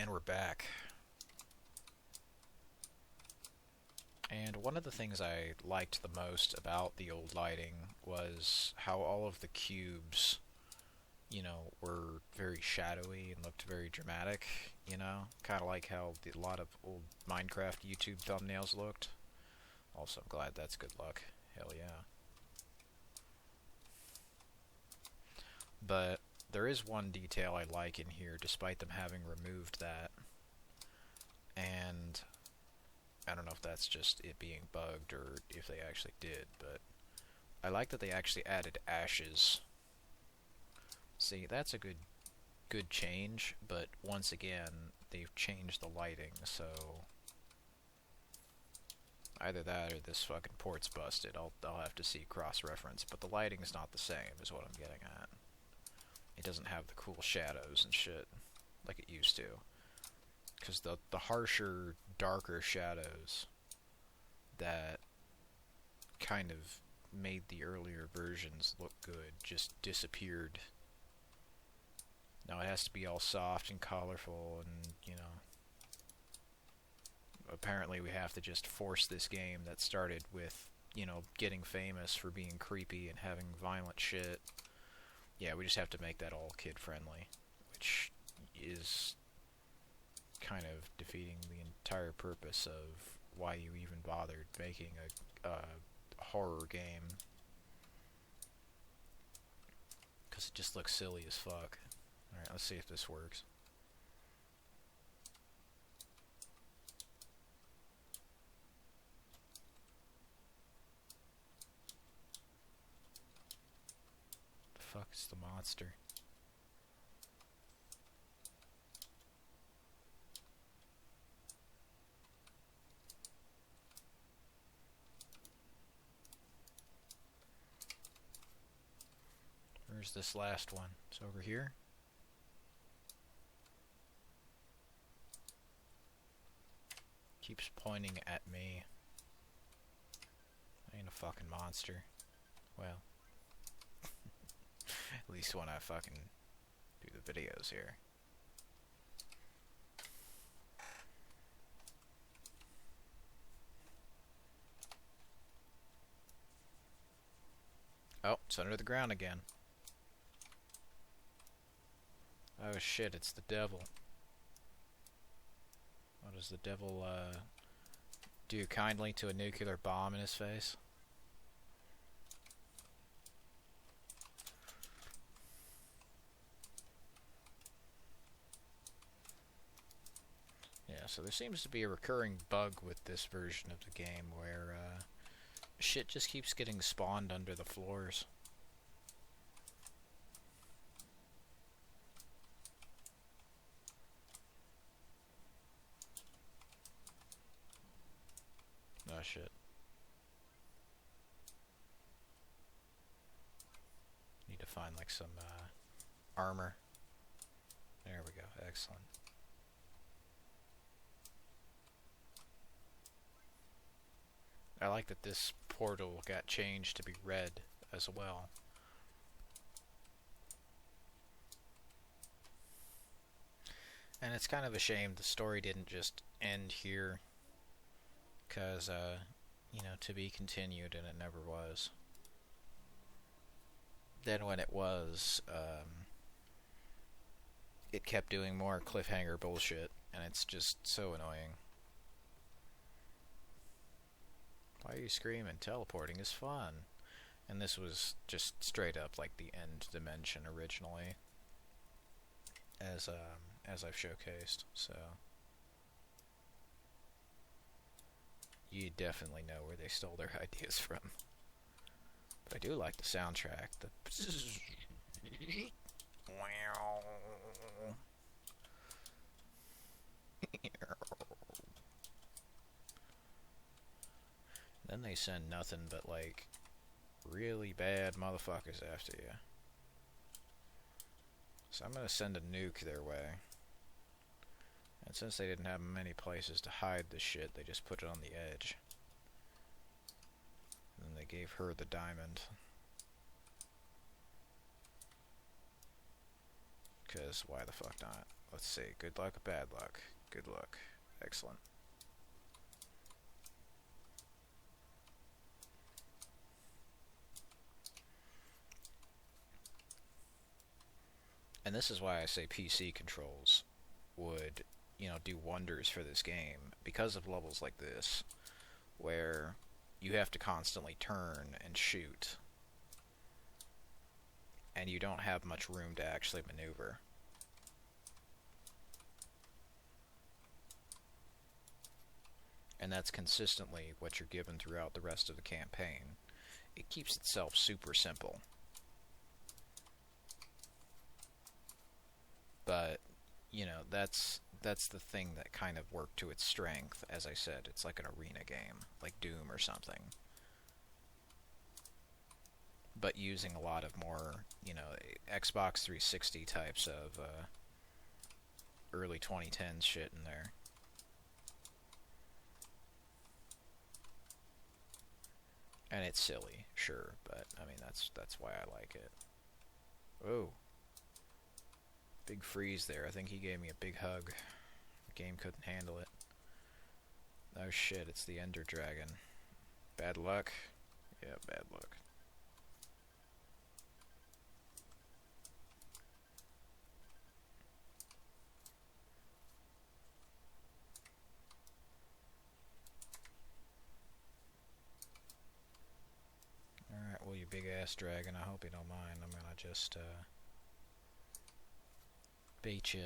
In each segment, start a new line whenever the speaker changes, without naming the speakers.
And we're back. And one of the things I liked the most about the old lighting was how all of the cubes, you know, were very shadowy and looked very dramatic, you know? Kind of like how a lot of old Minecraft YouTube thumbnails looked. Also, I'm glad that's good luck. Hell yeah. But there is one detail I like in here, despite them having removed that. And I don't know if that's just it being bugged or if they actually did, but I like that they actually added ashes. See, that's a good change, but once again, they've changed the lighting, so either that or this fucking port's busted. I'll have to see cross-reference, but the lighting's not the same is what I'm getting at. It doesn't have the cool shadows and shit like it used to. Because the harsher, darker shadows that kind of made the earlier versions look good just disappeared. Now it has to be all soft and colorful and, you know, apparently we have to just force this game that started with, you know, getting famous for being creepy and having violent shit. Yeah, we just have to make that all kid-friendly, which is kind of defeating the entire purpose of why you even bothered making a horror game. Because it just looks silly as fuck. Alright, let's see if this works. The fuck is the monster? Where's this last one? It's over here? Keeps pointing at me. I ain't a fucking monster. Well, at least when I fucking do the videos here. Oh, it's under the ground again. Oh shit, it's the devil. What does the devil do kindly to a nuclear bomb in his face? Yeah, so there seems to be a recurring bug with this version of the game where shit just keeps getting spawned under the floors. Oh shit. Need to find like some armor. There we go, excellent. I like that this portal got changed to be red as well. And it's kind of a shame the story didn't just end here. Because, you know, to be continued, and it never was. Then when it was, it kept doing more cliffhanger bullshit, and it's just so annoying. Why are you screaming? Teleporting is fun. And this was just straight up like the end dimension originally, as I've showcased, so you definitely know where they stole their ideas from. But I do like the soundtrack. The then they send nothing but like really bad motherfuckers after you. So I'm gonna send a nuke their way. And since they didn't have many places to hide the shit, they just put it on the edge. And then they gave her the diamond. because why the fuck not? Let's see. Good luck, bad luck. Good luck. Excellent. And this is why I say PC controls would, do wonders for this game, because of levels like this, where you have to constantly turn and shoot, and you don't have much room to actually maneuver. And that's consistently what you're given throughout the rest of the campaign. It keeps itself super simple. But, that's the thing that kind of worked to its strength. As I said, it's like an arena game, like Doom or something. But using a lot of more, Xbox 360 types of early 2010s shit in there. And it's silly, sure, but I mean that's why I like it. Oh. Big freeze there. I think he gave me a big hug. The game couldn't handle it. Oh shit, it's the Ender Dragon. Bad luck? Yeah, bad luck. Alright, well, you big ass dragon, I hope you don't mind. I'm gonna just, bait you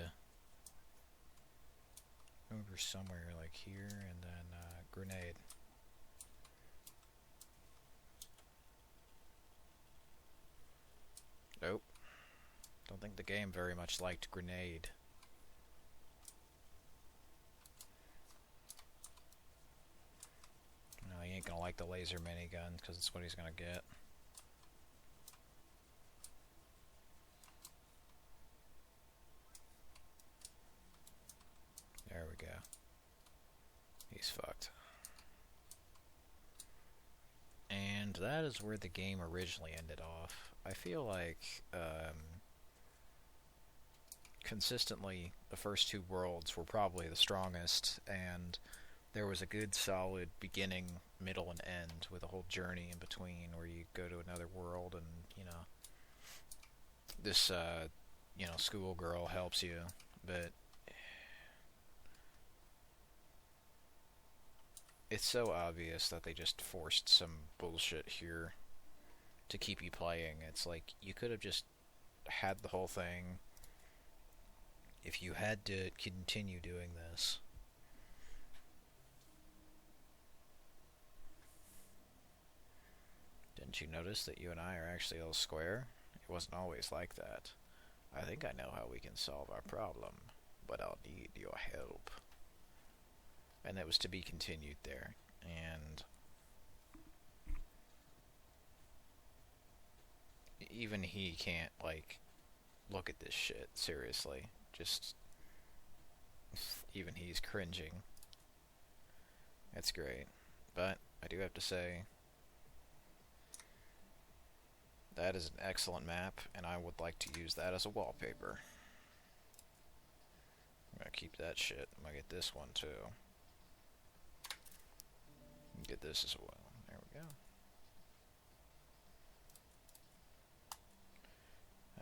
over somewhere like here, and then, grenade. Nope. Don't think the game very much liked grenade. No, he ain't gonna like the laser minigun, because it's what he's gonna get. There we go. He's fucked. And that is where the game originally ended off. I feel like, consistently, the first two worlds were probably the strongest, and there was a good solid beginning, middle, and end with a whole journey in between where you go to another world and, this, schoolgirl helps you, but it's so obvious that they just forced some bullshit here to keep you playing. It's like, you could have just had the whole thing if you had to continue doing this. Didn't you notice that you and I are actually all square? It wasn't always like that. I think I know how we can solve our problem, but I'll need your help. And that was to be continued there. And even he can't, look at this shit, seriously. Just, even he's cringing. That's great. But, I do have to say, that is an excellent map, and I would like to use that as a wallpaper. I'm gonna keep that shit. I'm gonna get this one, too. Get this as well. There we go.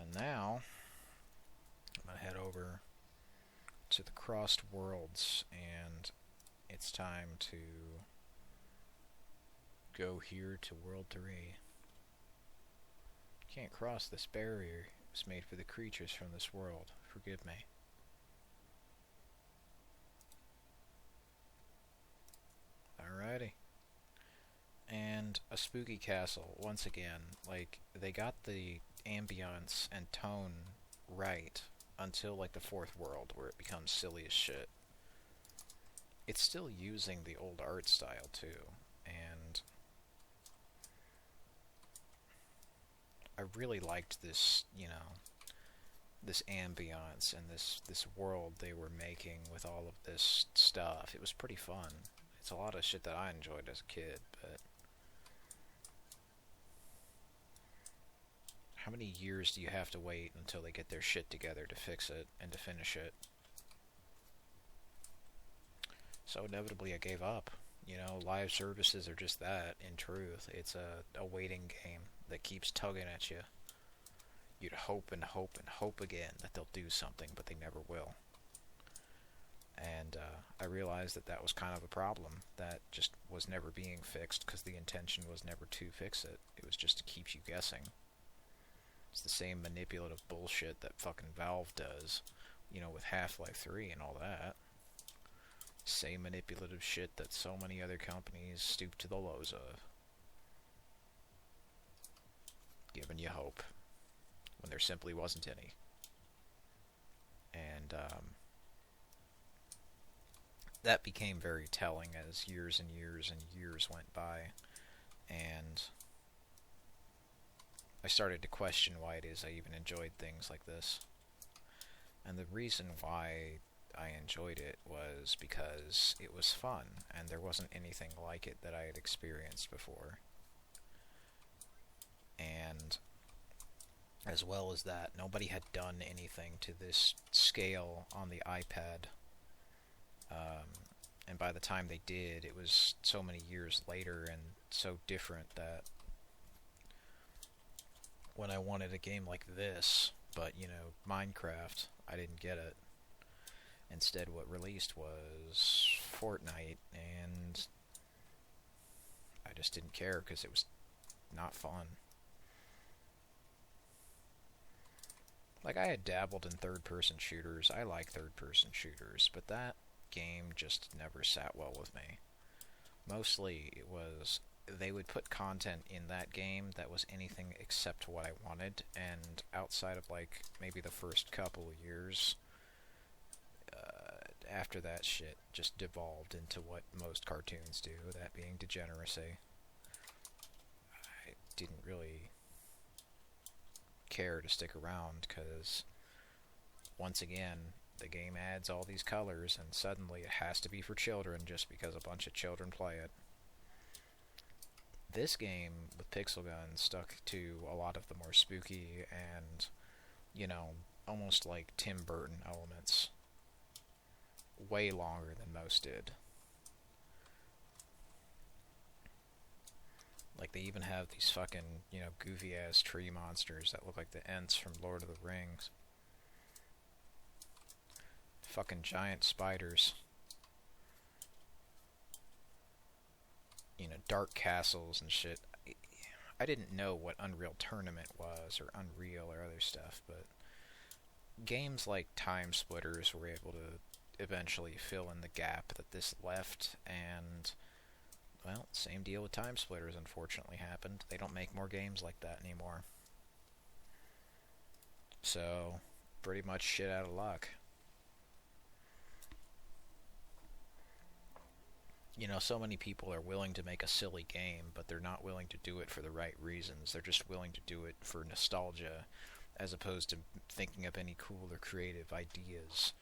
And now, I'm gonna head over to the Crossed Worlds, and it's time to go here to World 3. Can't cross this barrier. It was made for the creatures from this world. Forgive me. Alrighty. And a spooky castle, once again. They got the ambience and tone right until, the fourth world, where it becomes silly as shit. It's still using the old art style, too, and I really liked this, this ambiance and this world they were making with all of this stuff. It was pretty fun. It's a lot of shit that I enjoyed as a kid, but How many years do you have to wait until they get their shit together to fix it and to finish it? So inevitably I gave up. You know, live services are just that, in truth. It's a waiting game that keeps tugging at you. You'd hope and hope and hope again that they'll do something, but they never will. And I realized that that was kind of a problem that just was never being fixed because the intention was never to fix it. It was just to keep you guessing. It's the same manipulative bullshit that fucking Valve does, you know, with Half-Life 3 and all that. Same manipulative shit that so many other companies stoop to the lows of. Giving you hope when there simply wasn't any. And that became very telling as years and years and years went by, and I started to question why it is I even enjoyed things like this. And the reason why I enjoyed it was because it was fun, and there wasn't anything like it that I had experienced before. And as well as that, nobody had done anything to this scale on the iPad. And by the time they did, it was so many years later and so different that when I wanted a game like this, but, you know, Minecraft, I didn't get it. Instead, what released was Fortnite, and I just didn't care because it was not fun. Like, I had dabbled in third-person shooters. I like third-person shooters, but that game just never sat well with me. Mostly, it was they would put content in that game that was anything except what I wanted, and outside of, like, maybe the first couple of years, after that shit just devolved into what most cartoons do, that being degeneracy. I didn't really care to stick around, because once again, the game adds all these colors, and suddenly it has to be for children just because a bunch of children play it. This game, with Pixel Gun, stuck to a lot of the more spooky and, you know, almost like Tim Burton elements. Way longer than most did. Like, they even have these fucking, you know, goofy-ass tree monsters that look like the Ents from Lord of the Rings. Fucking giant spiders. You know, dark castles and shit. I didn't know what Unreal Tournament was, or Unreal, or other stuff, but games like Time Splitters were able to eventually fill in the gap that this left, and, well, same deal with Time Splitters unfortunately happened. They don't make more games like that anymore. So, pretty much shit out of luck. You know, so many people are willing to make a silly game, but they're not willing to do it for the right reasons. They're just willing to do it for nostalgia, as opposed to thinking up any cool or creative ideas,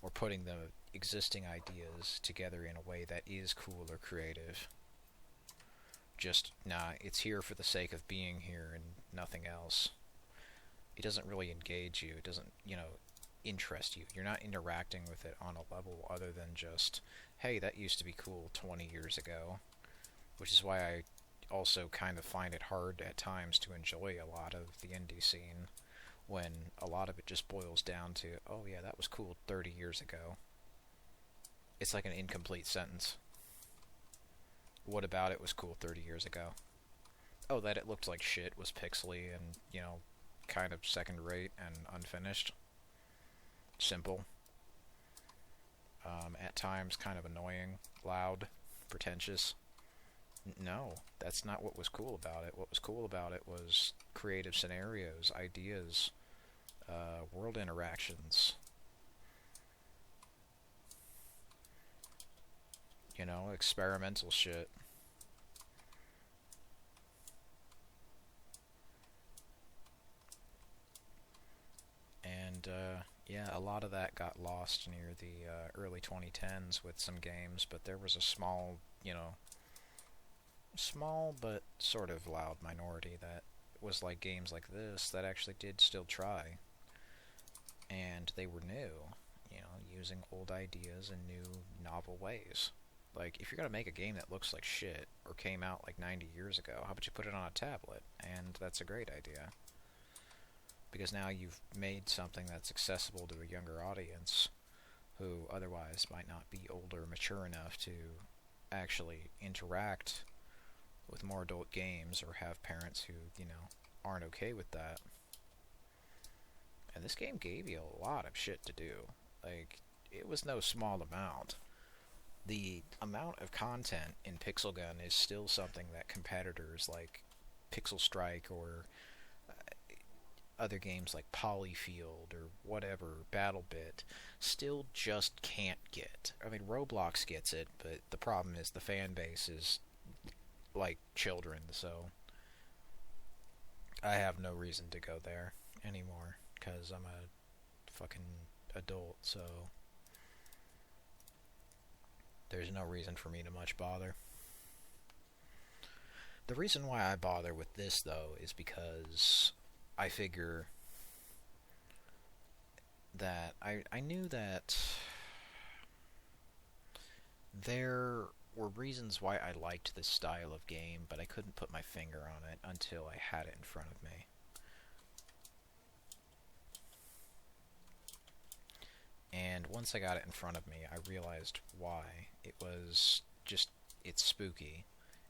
or putting the existing ideas together in a way that is cool or creative. Just, nah, it's here for the sake of being here and nothing else. It doesn't really engage you. It doesn't, you know, interest you. You're not interacting with it on a level other than just, hey, that used to be cool 20 years ago. Which is why I also kind of find it hard at times to enjoy a lot of the indie scene, when a lot of it just boils down to, oh yeah, that was cool 30 years ago. It's like an incomplete sentence. What about it was cool 30 years ago? Oh, that it looked like shit, was pixely and, you know, kind of second rate and unfinished. Simple. At times kind of annoying, loud, pretentious. No, that's not what was cool about it. What was cool about it was creative scenarios, ideas, world interactions. You know, experimental shit. And, yeah, a lot of that got lost near the early 2010s with some games, but there was a small, you know, small but sort of loud minority that was like games like this that actually did still try, and they were new, using old ideas in new, novel ways. Like, if you're gonna make a game that looks like shit, or came out like 90 years ago, how about you put it on a tablet? And that's a great idea. Because now you've made something that's accessible to a younger audience, who otherwise might not be older, mature enough to actually interact with more adult games, or have parents who, aren't okay with that. And this game gave you a lot of shit to do. Like, it was no small amount. The amount of content in Pixel Gun is still something that competitors like Pixel Strike or other games like Polyfield or whatever, BattleBit, still just can't get. I mean, Roblox gets it, but the problem is the fan base is like children, so I have no reason to go there anymore, because I'm a fucking adult, so there's no reason for me to much bother. The reason why I bother with this, though, is because I figure that I knew that there were reasons why I liked this style of game, but I couldn't put my finger on it until I had it in front of me. And once I got it in front of me, I realized why. It was just, it's spooky.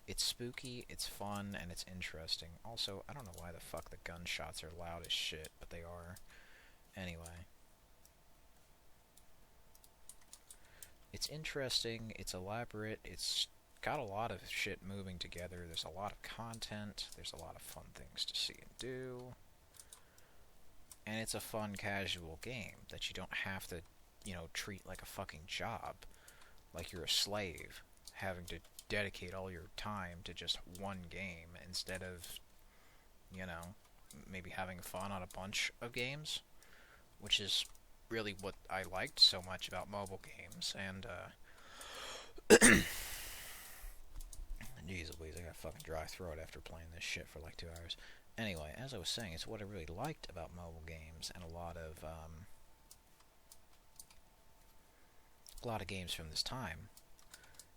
It's spooky, it's fun, and it's interesting. Also, I don't know why the fuck the gunshots are loud as shit, but they are. Anyway. It's interesting, it's elaborate, it's got a lot of shit moving together, there's a lot of content, there's a lot of fun things to see and do. And it's a fun, casual game that you don't have to, treat like a fucking job. Like you're a slave, having to dedicate all your time to just one game instead of, maybe having fun on a bunch of games, which is really what I liked so much about mobile games. And jeez Louise, I got a fucking dry throat after playing this shit for like 2 hours. Anyway, as I was saying, it's what I really liked about mobile games, and a lot of games from this time,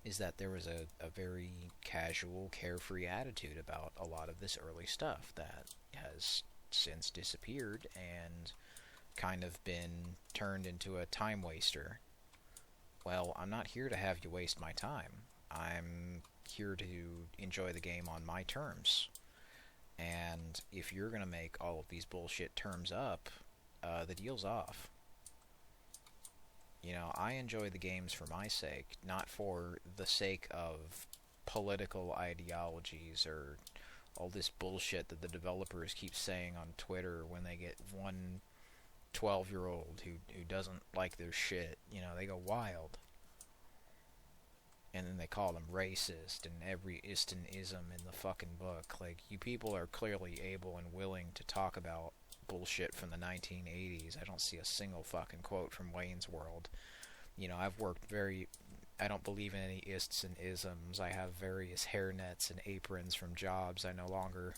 is that there was a very casual, carefree attitude about a lot of this early stuff that has since disappeared and kind of been turned into a time waster. Well, I'm not here to have you waste my time. I'm here to enjoy the game on my terms. And if you're going to make all of these bullshit terms up, the deal's off. I enjoy the games for my sake, not for the sake of political ideologies or all this bullshit that the developers keep saying on Twitter when they get one 12-year-old who doesn't like their shit. They go wild. And then they call them racist and every ism in the fucking book. Like, you people are clearly able and willing to talk about bullshit from the 1980s. I don't see a single fucking quote from Wayne's World. I've worked I don't believe in any ists and isms. I have various hairnets and aprons from jobs I no longer,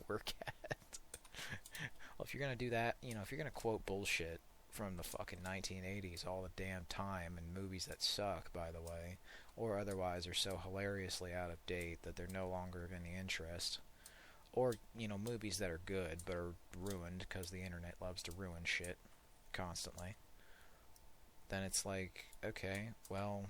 work at. Well, if you're gonna do that, if you're gonna quote bullshit from the fucking 1980s all the damn time, and movies that suck, by the way, or otherwise are so hilariously out of date that they're no longer of any interest, or, movies that are good but are ruined because the internet loves to ruin shit constantly, then it's like, okay, well,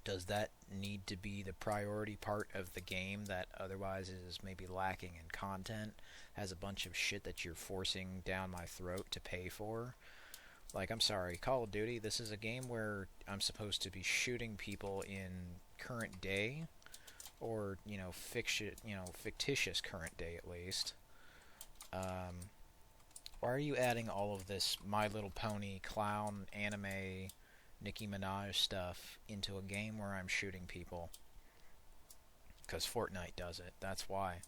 does that need to be the priority part of the game that otherwise is maybe lacking in content, has a bunch of shit that you're forcing down my throat to pay for? Like, I'm sorry, Call of Duty, this is a game where I'm supposed to be shooting people in current day, or, fictitious current day at least. Why are you adding all of this My Little Pony, clown, anime, Nicki Minaj stuff into a game where I'm shooting people? Because Fortnite does it, that's why.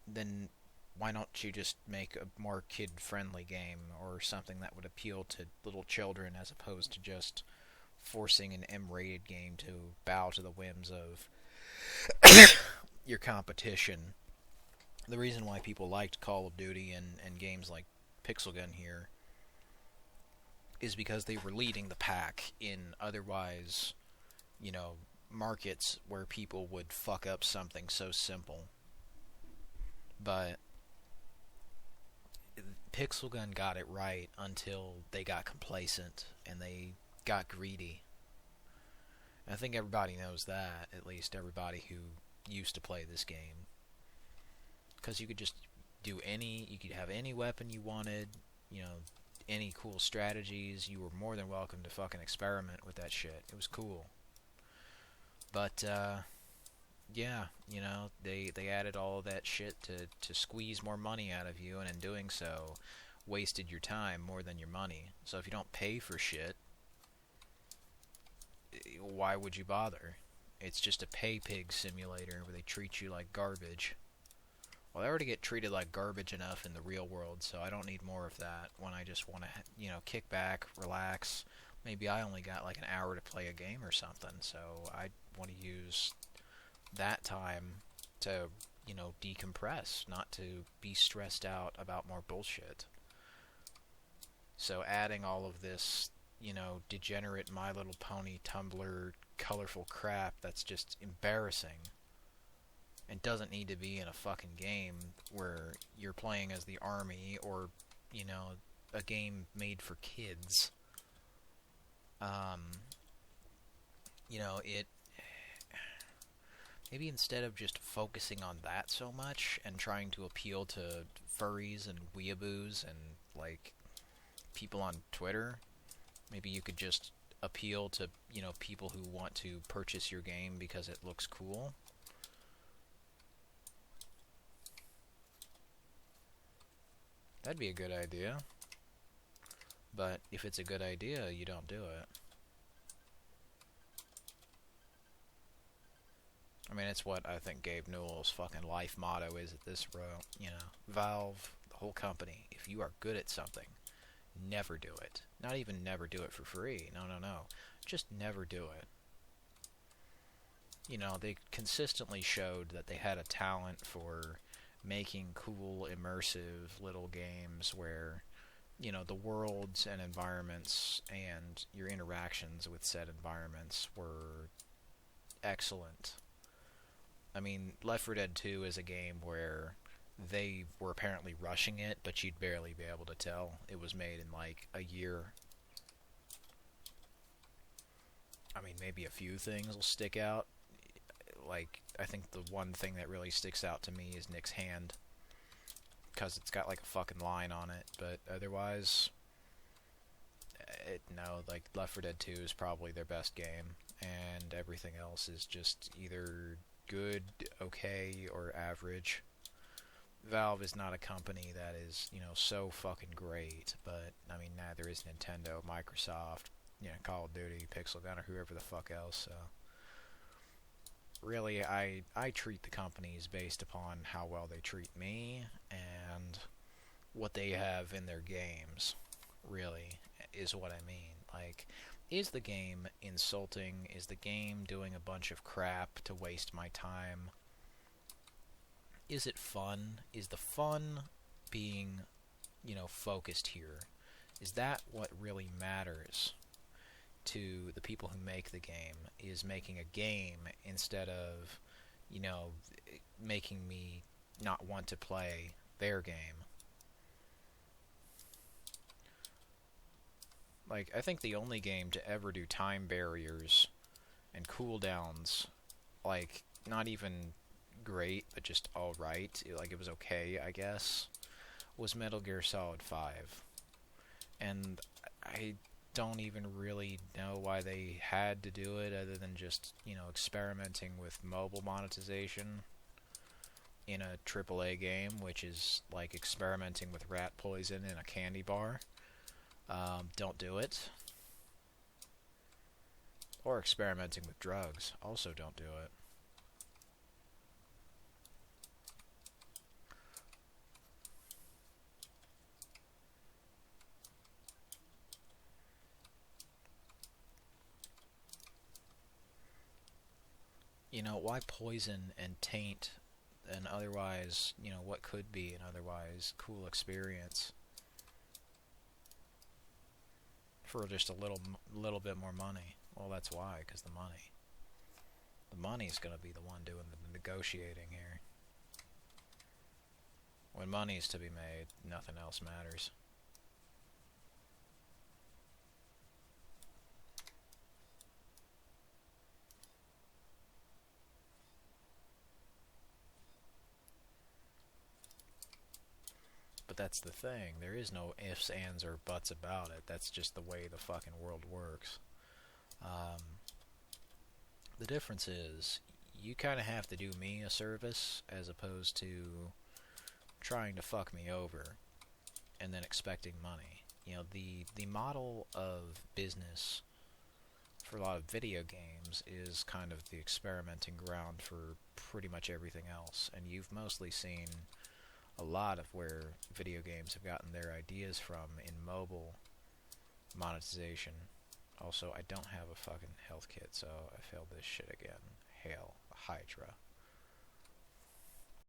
Then why don't you just make a more kid-friendly game, or something that would appeal to little children, as opposed to just forcing an M-rated game to bow to the whims of your competition? The reason why people liked Call of Duty and games like Pixel Gun here is because they were leading the pack in otherwise, you know, markets where people would fuck up something so simple. But Pixel Gun got it right until they got complacent and they got greedy. And I think everybody knows that, at least everybody who used to play this game. Because you could just you could have any weapon you wanted, you know, any cool strategies. You were more than welcome to fucking experiment with that shit. It was cool. But, yeah, you know, they added all of that shit to squeeze more money out of you, and in doing so, wasted your time more than your money. So if you don't pay for shit, why would you bother? It's just a pay pig simulator where they treat you like garbage. Well, I already get treated like garbage enough in the real world, so I don't need more of that when I just want to, you know, kick back, relax. Maybe I only got like an hour to play a game or something, so I want to use that time to, you know, decompress, not to be stressed out about more bullshit. So adding all of this, you know, degenerate My Little Pony Tumblr colorful crap that's just embarrassing and doesn't need to be in a fucking game where you're playing as the army or, you know, a game made for kids. You know, maybe instead of just focusing on that so much and trying to appeal to furries and weeaboos and, like, people on Twitter, maybe you could just appeal to, you know, people who want to purchase your game because it looks cool. That'd be a good idea. But if it's a good idea, you don't do it. I mean, it's what I think Gabe Newell's fucking life motto is at this you know, Valve, the whole company. If you are good at something, never do it. Not even never do it for free. No, no, no. Just never do it. You know, they consistently showed that they had a talent for making cool, immersive little games where, you know, the worlds and environments and your interactions with said environments were excellent. I mean, Left 4 Dead 2 is a game where they were apparently rushing it, but you'd barely be able to tell. It was made in like a year. I mean, maybe a few things will stick out. Like, I think the one thing that really sticks out to me is Nick's hand, because it's got like a fucking line on it. But otherwise, no, like Left 4 Dead 2 is probably their best game, and everything else is just either good, okay, or average. Valve is not a company that is, you know, so fucking great, but, I mean, neither is Nintendo, Microsoft, you know, Call of Duty, Pixel Gun, or whoever the fuck else, so. Really, I treat the companies based upon how well they treat me, and what they have in their games, really, is what I mean. Like, is the game insulting? Is the game doing a bunch of crap to waste my time? Is it fun? Is the fun being, you know, focused here? Is that what really matters to the people who make the game? Is making a game instead of, you know, making me not want to play their game. Like, I think the only game to ever do time barriers and cooldowns, like, not even great, but just alright, like, it was okay, I guess, was Metal Gear Solid 5. And I don't even really know why they had to do it, other than just, you know, experimenting with mobile monetization in a AAA game, which is like experimenting with rat poison in a candy bar. Don't do it. Or experimenting with drugs. Also don't do it. You know, why poison and taint an otherwise, you know, what could be an otherwise cool experience for just a little bit more money. Well, that's why, because the money's gonna be the one doing the negotiating here. When money's to be made, nothing else matters. But that's the thing. There is no ifs, ands, or buts about it. That's just the way the fucking world works. The difference is, you kind of have to do me a service as opposed to trying to fuck me over and then expecting money. You know, the model of business for a lot of video games is kind of the experimenting ground for pretty much everything else. And you've mostly seen a lot of where video games have gotten their ideas from in mobile monetization. Also, I don't have a fucking health kit, so I failed this shit again. Hail Hydra.